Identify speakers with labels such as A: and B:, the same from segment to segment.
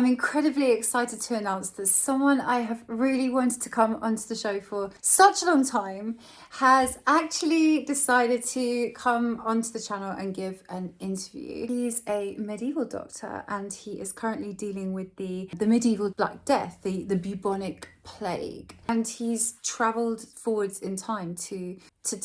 A: incredibly excited to announce that someone I have really wanted to come onto the show for such a long time has actually decided to come onto the channel and give an interview. He's a medieval doctor and he is currently dealing with the medieval Black Death, the bubonic plague, and he's travelled forwards in time to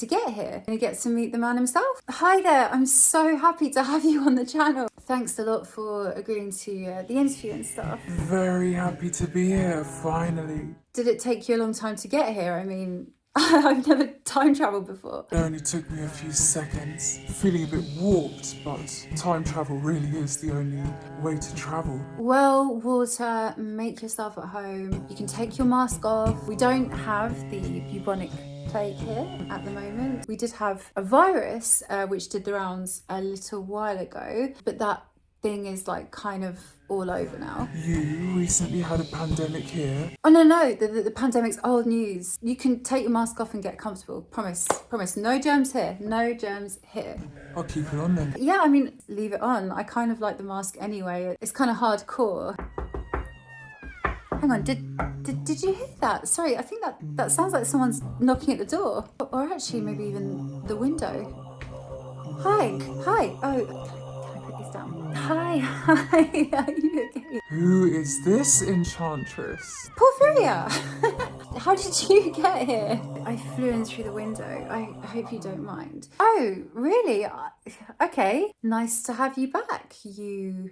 A: get here, and he gets to meet the man himself. Hi there, I'm so happy to have you on the channel. Thanks a lot for agreeing to the interview and stuff.
B: Very happy to be here, finally.
A: Did it take you a long time to get here? I mean, I've never time travelled before.
B: It only took me a few seconds. Feeling a bit warped, but time travel really is the only way to travel.
A: Well, Walter, make yourself at home. You can take your mask off. We don't have the bubonic plague here at the moment. We did have a virus which did the rounds a little while ago, but that thing is like kind of all over now.
B: You recently had a pandemic here.
A: Oh no, the pandemic's old news. You can take your mask off and get comfortable. Promise. No germs here. No germs here.
B: I'll keep it on then.
A: Yeah, I mean, leave it on. I kind of like the mask anyway. It's kind of hardcore. Hang on, did you hear that? Sorry, I think that sounds like someone's knocking at the door. Or actually maybe even the window. Hi. Oh, down. Hi, are you okay?
B: Who is this enchantress?
A: Porphyria! How did you get here? I flew in through the window. I hope you don't mind. Oh, really? Okay. Nice to have you back, you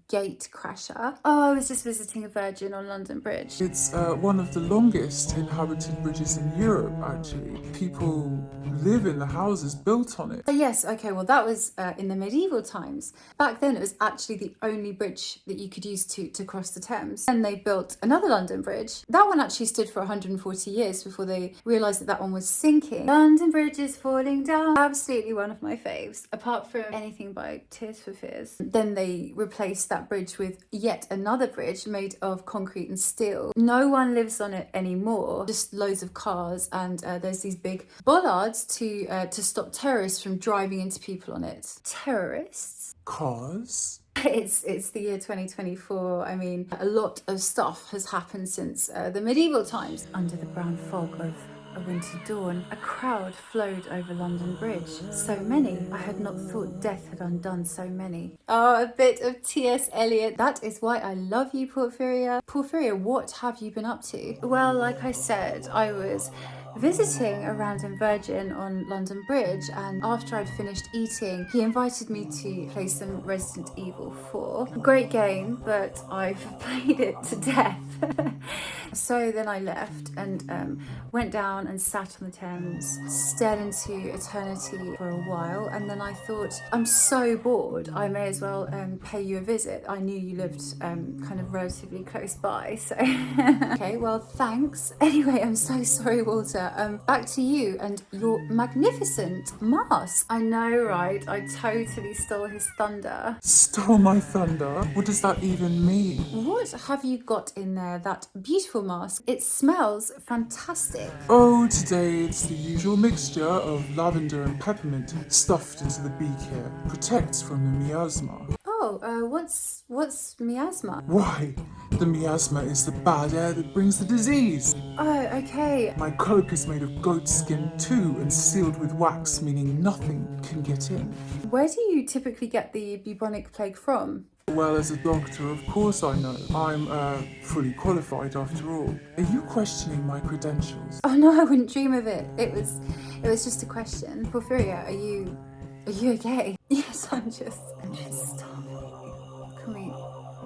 A: gatecrasher. Oh, I was just visiting a virgin on London Bridge.
B: It's one of the longest inhabited bridges in Europe, actually. People live in the houses built on it.
A: Oh, yes, okay, well that was in the medieval times. Back then it was actually the only bridge that you could use to cross the Thames. And they built another London Bridge. That one actually stood for 140 years before they realised that one was sinking. London Bridge is falling down. Absolutely one of my faves, apart from anything by Tears for Fears. Then they replaced that bridge with yet another bridge made of concrete and steel. No one lives on it anymore, just loads of cars, and there's these big bollards to stop terrorists from driving into people on it. Terrorists?
B: Cars?
A: It's the year 2024. I mean, a lot of stuff has happened since the medieval times. Under the brown fog of a winter dawn, a crowd flowed over London Bridge. So many, I had not thought death had undone so many. Oh, a bit of T.S. Eliot. That is why I love you, Porphyria. Porphyria, what have you been up to? Well, like I said, I was visiting a random virgin on London Bridge, and after I'd finished eating, he invited me to play some Resident Evil 4. Great game, but I've played it to death. So then I left and went down and sat on the Thames, stared into eternity for a while, and then I thought, I'm so bored, I may as well pay you a visit. I knew you lived kind of relatively close by, so okay, well, thanks. Anyway, I'm so sorry, Walter. Back to you and your magnificent mask. I know, right? I totally stole his thunder.
B: Stole my thunder? What does that even mean?
A: What have you got in there? That beautiful mask. It smells fantastic.
B: Oh, today it's the usual mixture of lavender and peppermint stuffed into the beak here. Protects from the miasma.
A: Oh, what's miasma?
B: Why? The miasma is the bad air that brings the disease.
A: Oh, okay.
B: My cloak is made of goat skin too and sealed with wax, meaning nothing can get in.
A: Where do you typically get the bubonic plague from?
B: Well, as a doctor, of course I know. I'm fully qualified after all. Are you questioning my credentials?
A: Oh no, I wouldn't dream of it. It was just a question. Porphyria, are you okay? Yes, I'm just starving.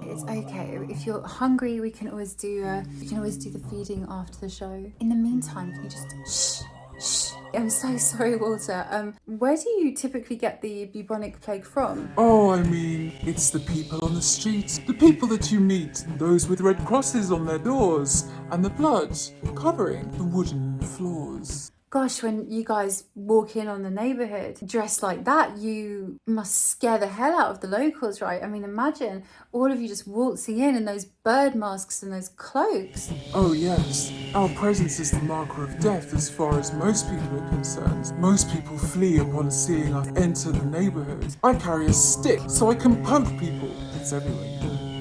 A: It's okay. If you're hungry, we can always do the feeding after the show. In the meantime, can you just shh? I'm so sorry, Walter. Where do you typically get the bubonic plague from?
B: Oh, I mean, it's the people on the street. The people that you meet. Those with red crosses on their doors. And the blood covering the wooden floors.
A: Gosh, when you guys walk in on the neighbourhood dressed like that, you must scare the hell out of the locals, right? I mean, imagine all of you just waltzing in those bird masks and those cloaks.
B: Oh yes, our presence is the marker of death as far as most people are concerned. Most people flee upon seeing us enter the neighbourhood. I carry a stick so I can poke people. It's everywhere.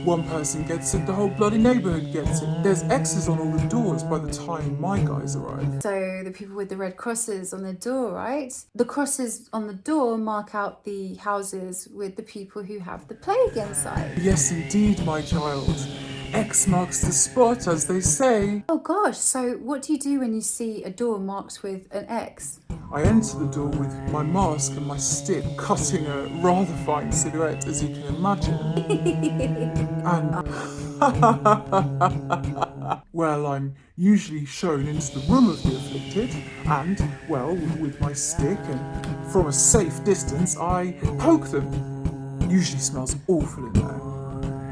B: one person gets it, the whole bloody neighbourhood gets it. There's X's on all the doors by the time my guys arrive.
A: So the people with the red crosses on the door, right? The crosses on the door mark out the houses with the people who have the plague inside.
B: Yes, indeed, my child. X marks the spot, as they say.
A: Oh gosh, so what do you do when you see a door marked with an X?
B: I enter the door with my mask and my stick, cutting a rather fine silhouette, as you can imagine. And well, I'm usually shown into the room of the afflicted, and, well, with my stick, and from a safe distance, I poke them. Usually smells awful in there.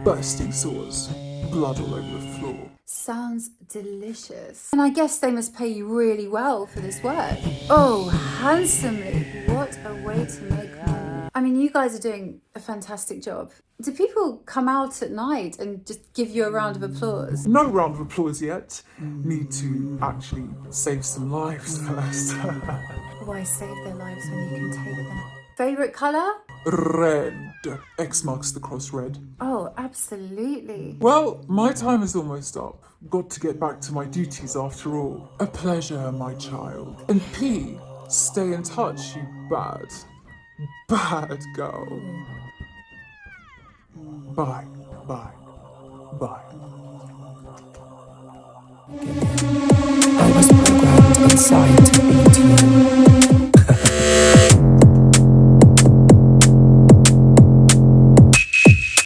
B: Bursting sores, blood all over the floor.
A: Sounds delicious. And I guess they must pay you really well for this work. Oh, handsomely. What a way to make money. I mean, you guys are doing a fantastic job. Do people come out at night and just give you a round of applause?
B: No round of applause yet. Need to actually save some lives first.
A: Why save their lives when you can take them? Favourite colour?
B: Red. X marks the cross red.
A: Oh, absolutely.
B: Well, my time is almost up. Got to get back to my duties after all. A pleasure, my child. And P, stay in touch, you bad girl. Bye.
C: I was programmed inside to beat you.